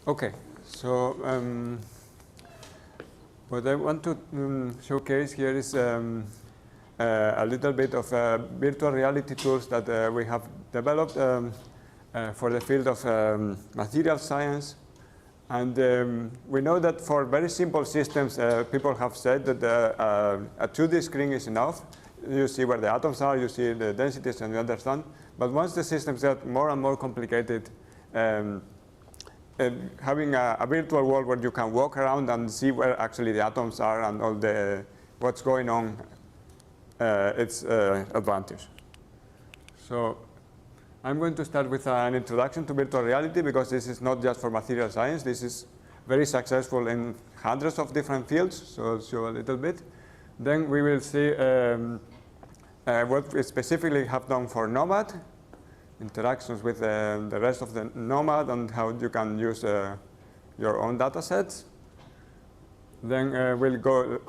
Okay, so what I want to showcase here is a little bit of virtual reality tools that we have developed for the field of material science. And we know that for very simple systems, people have said that a 2D screen is enough. You see where the atoms are, you see the densities, and you understand. But once the systems get more and more complicated, having a virtual world where you can walk around and see where actually the atoms are and all the what's going on, it's advantage. So I'm going to start with an introduction to virtual reality, because this is not just for material science. This is very successful in hundreds of different fields, so I'll show a little bit. Then we will see what we specifically have done for Nomad, interactions with the rest of the Nomad, and how you can use your own data sets. Then we'll go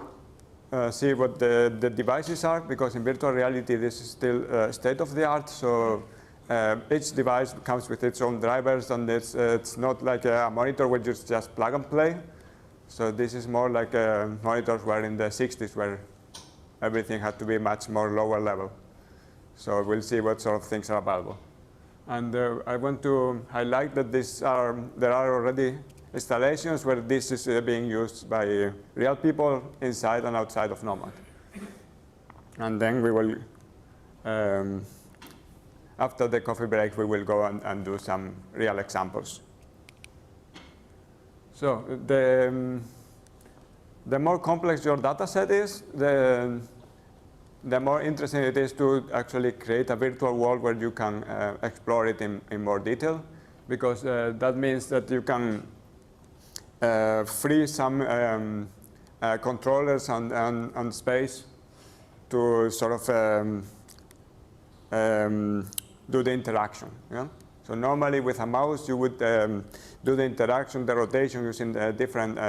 see what the devices are, because in virtual reality this is still state of the art. So each device comes with its own drivers, and it's not like a monitor where you just plug and play. So this is more like monitors were in the 60s, where everything had to be much more lower level. So we'll see what sort of things are available. And I want to highlight that there are already installations where this is being used by real people inside and outside of Nomad. And then we will, after the coffee break, we will go and do some real examples. So the more complex your data set is, the more interesting it is to actually create a virtual world where you can explore it in more detail, because that means that you can free some controllers and space to sort of do the interaction. Yeah? So normally with a mouse you would do the interaction, the rotation using the different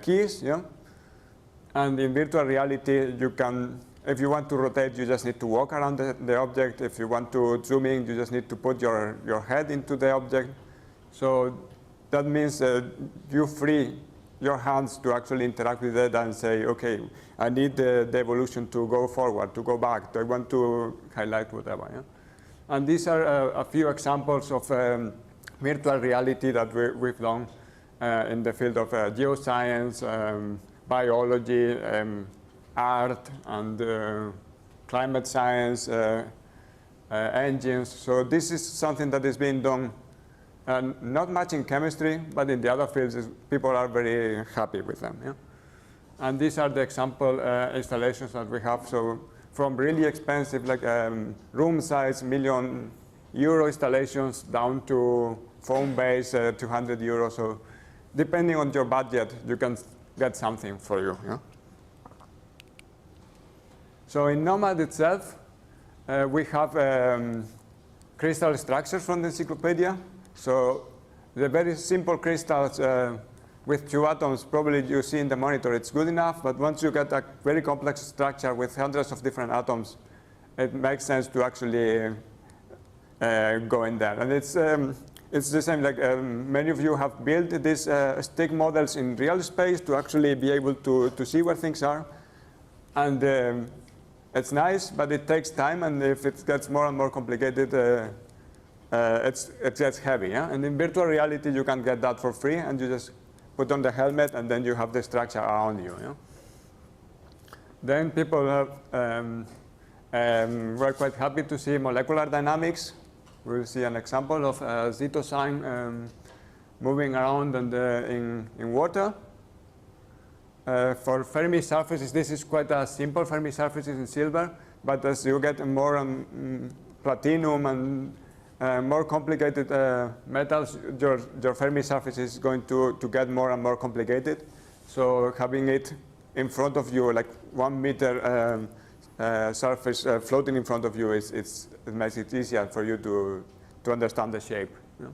keys. Yeah? And in virtual reality you can, if you want to rotate, you just need to walk around the object. If you want to zoom in, you just need to put your head into the object. So that means you free your hands to actually interact with it and say, okay, I need the evolution to go forward, to go back. I want to highlight whatever. Yeah? And these are a few examples of virtual reality that we've done in the field of geoscience, biology, art, and climate science, engines. So this is something that is being done, not much in chemistry, but in the other fields, people are very happy with them. Yeah? And these are the example installations that we have. So from really expensive, like room size, €1 million installations, down to phone-based, 200 euros. So depending on your budget, you can get something for you. Yeah? So in Nomad itself, we have crystal structures from the encyclopedia. So the very simple crystals with 2 atoms, probably you see in the monitor, it's good enough. But once you get a very complex structure with hundreds of different atoms, it makes sense to actually go in there. And it's the same, like many of you have built these stick models in real space to actually be able to see where things are. And it's nice, but it takes time. And if it gets more and more complicated, it gets heavy. Yeah? And in virtual reality, you can get that for free. And you just put on the helmet, and then you have the structure around you. Yeah? Then people have, we're quite happy to see molecular dynamics. We'll see an example of zetosine moving around and in water. For Fermi surfaces, this is quite a simple Fermi surfaces in silver. But as you get more platinum and more complicated metals, your Fermi surface is going to get more and more complicated. So having it in front of you, like 1 meter surface floating in front of you, it makes it easier for you to understand the shape. Yeah?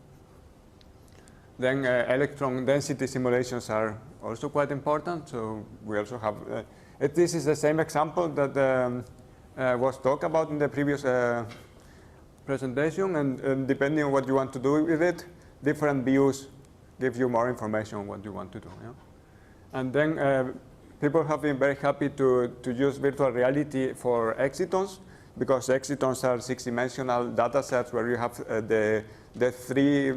Then electron density simulations are also quite important. So we also have, this is the same example that was talked about in the previous presentation, and depending on what you want to do with it, different views give you more information on what you want to do. Yeah? And then people have been very happy to use virtual reality for excitons, because excitons are 6-dimensional data sets where you have the three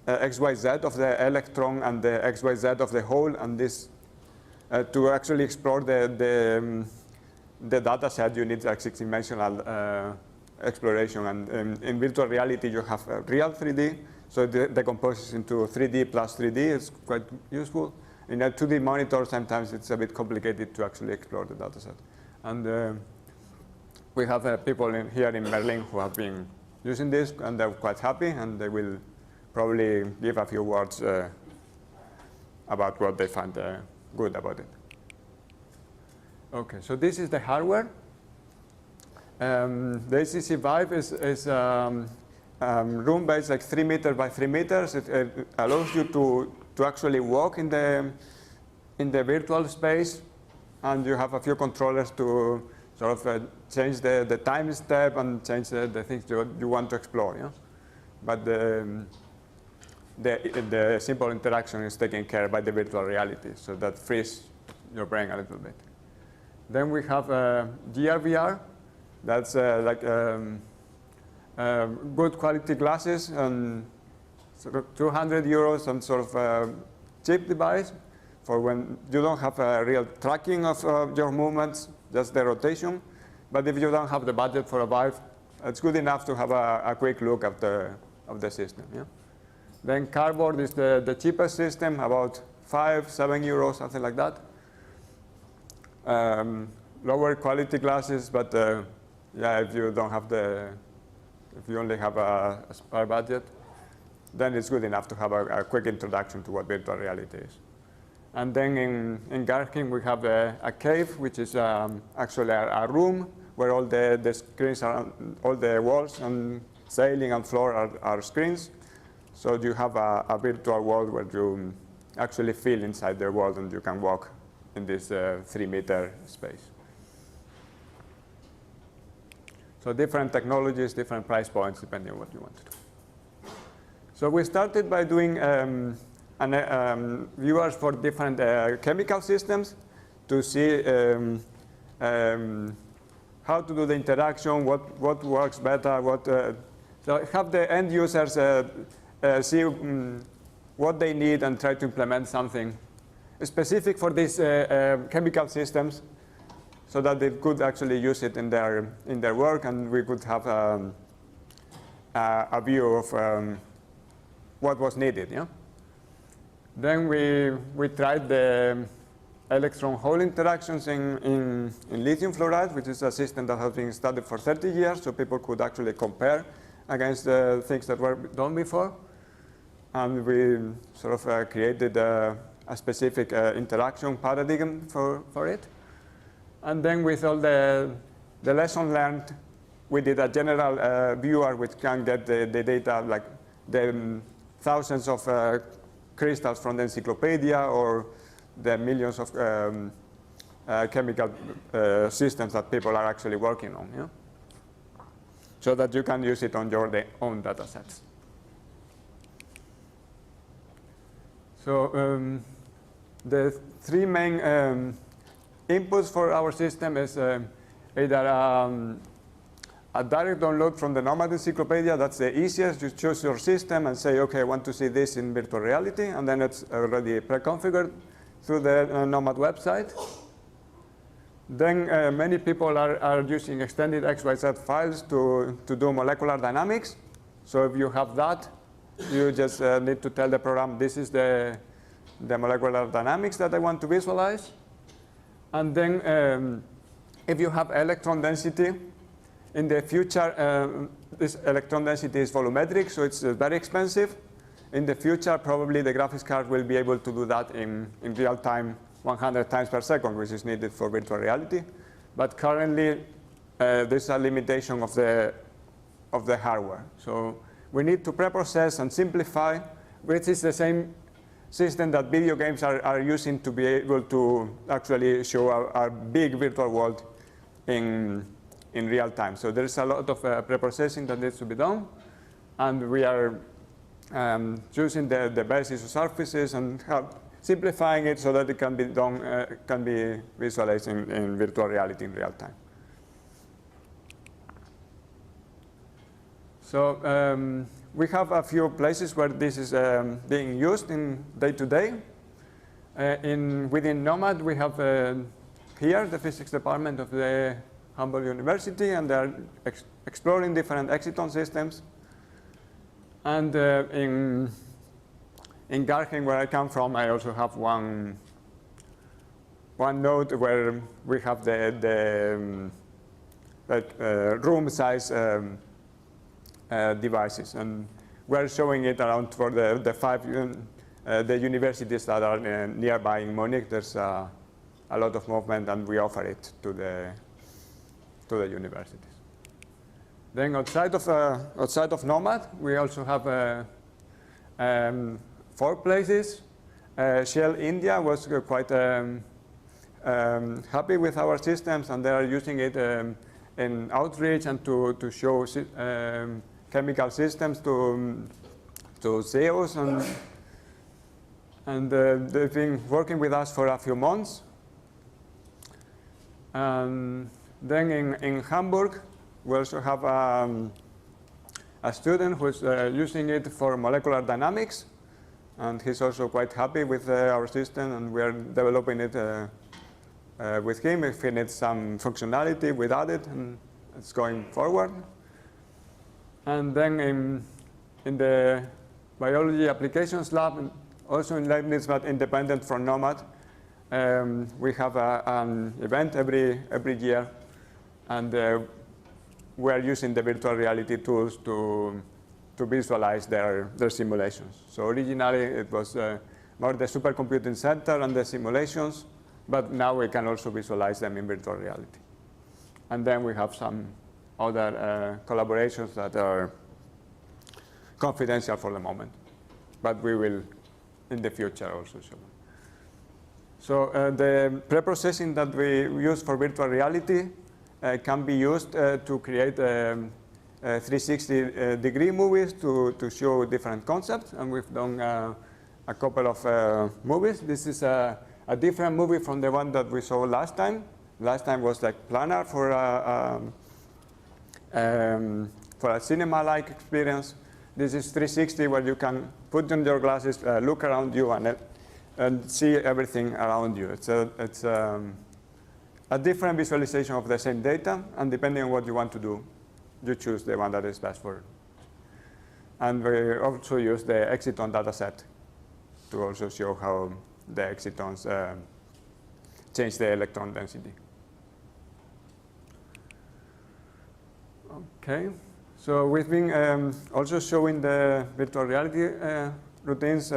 XYZ of the electron and the XYZ of the hole, and this to actually explore the data set, you need like 6-dimensional exploration. And in virtual reality, you have real 3D, so it decomposes into 3D plus 3D. It's quite useful. In a 2D monitor, sometimes it's a bit complicated to actually explore the data set. And we have people here in Berlin who have been using this, and they're quite happy, and they will probably give a few words about what they find good about it. Okay, so this is the hardware. The HTC Vive is room-based, like 3 meters by 3 meters. It allows you to actually walk in the virtual space, and you have a few controllers to sort of change the time step and change the things you want to explore. Yeah? But the simple interaction is taken care of by the virtual reality, so that frees your brain a little bit. Then we have GRVR. That's like good quality glasses, and sort of 200 euros, some sort of cheap device for when you don't have a real tracking of your movements, just the rotation. But if you don't have the budget for a Vive, it's good enough to have a quick look at the system. Yeah? Then cardboard is the cheapest system, about 5-7 euros, something like that. Lower quality glasses, but yeah, if you don't have if you only have a spare budget, then it's good enough to have a quick introduction to what virtual reality is. And then in Garching, we have a cave, which is actually a room where all the screens are, all the walls and ceiling and floor are screens. So you have a virtual world where you actually feel inside the world, and you can walk in this 3-meter space. So different technologies, different price points, depending on what you want to do. So we started by doing viewers for different chemical systems to see how to do the interaction, what works better, so have the end users see what they need and try to implement something specific for these chemical systems, so that they could actually use it in their work, and we could have a view of what was needed. Yeah? Then we tried the electron-hole interactions in lithium fluoride, which is a system that has been studied for 30 years, so people could actually compare against the things that were done before. And we sort of created a specific interaction paradigm for it. And then with all the lesson learned, we did a general viewer which can get the data, like the thousands of crystals from the encyclopedia, or the millions of chemical systems that people are actually working on. Yeah? So that you can use it on your own data sets. So the three main inputs for our system is either a direct download from the Nomad encyclopedia. That's the easiest. You choose your system and say, OK, I want to see this in virtual reality. And then it's already pre-configured through the Nomad website. Then many people are using extended XYZ files to do molecular dynamics. So if you have that, you just need to tell the program, this is the molecular dynamics that I want to visualize. And then if you have electron density, in the future, this electron density is volumetric, so it's very expensive. In the future, probably the graphics card will be able to do that in real time 100 times per second, which is needed for virtual reality. But currently, there's a limitation of the hardware. So we need to preprocess and simplify, which is the same system that video games are using to be able to actually show a big virtual world in real time. So there's a lot of preprocessing that needs to be done. And we are choosing the basis of surfaces and simplifying it so that it can be done, can be visualized in virtual reality in real time. So we have a few places where this is being used in day-to-day. Within Nomad, we have here the physics department of the Humboldt University, and they're exploring different exciton systems. And in Garching, where I come from, I also have one node where we have the room size devices, and we're showing it around for the the universities that are nearby in Munich. There's a lot of movement, and we offer it to the universities. Then outside of Nomad, we also have 4 places. Shell India was quite happy with our systems, and they are using it in outreach and to show chemical systems to CEOs, and they've been working with us for a few months. And then in Hamburg, we also have a student who's using it for molecular dynamics, and he's also quite happy with our system, and we're developing it with him. If he needs some functionality, we add it, and it's going forward. And then in the biology applications lab, also in Leibniz, but independent from Nomad, we have an event every year, and we're using the virtual reality tools to visualize their simulations. So originally it was more the supercomputing center and the simulations, but now we can also visualize them in virtual reality. And then we have some other collaborations that are confidential for the moment, but we will in the future also show them. So the preprocessing that we use for virtual reality can be used to create 360-degree movies to show different concepts, and we've done a couple of movies. This is a different movie from the one that we saw last time. Last time was like planar for a cinema-like experience. This is 360, where you can put on your glasses, look around you, and see everything around you. It's a different visualization of the same data, and depending on what you want to do, you choose the one that is best for it. And we also use the exciton dataset to also show how the excitons change the electron density. Okay, so we've been also showing the virtual reality routines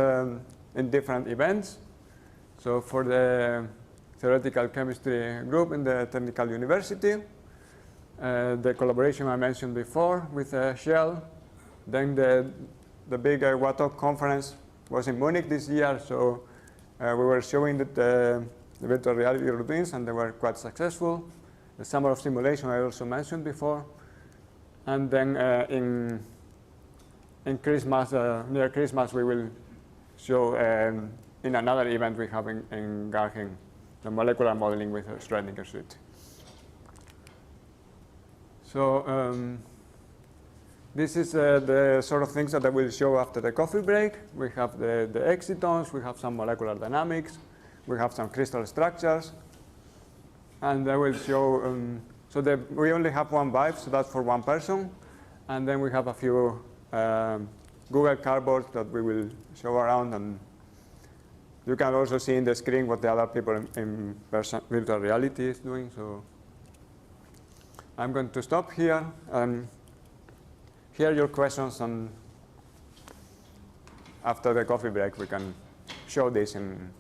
in different events. So for the theoretical chemistry group in the Technical University, the collaboration I mentioned before with Shell, then the big WATOC conference was in Munich this year, so we were showing the virtual reality routines, and they were quite successful. The summer of simulation I also mentioned before. And then in Christmas, near Christmas, we will show in another event we have in Garching, the molecular modeling with Schrödinger suite. So this is the sort of things that I will show after the coffee break. We have the excitons, we have some molecular dynamics, we have some crystal structures, and I will show, so we only have one Vive, so that's for one person, and then we have a few Google Cardboards that we will show around, and you can also see in the screen what the other people in virtual reality is doing. So I'm going to stop here and hear your questions, and after the coffee break we can show this in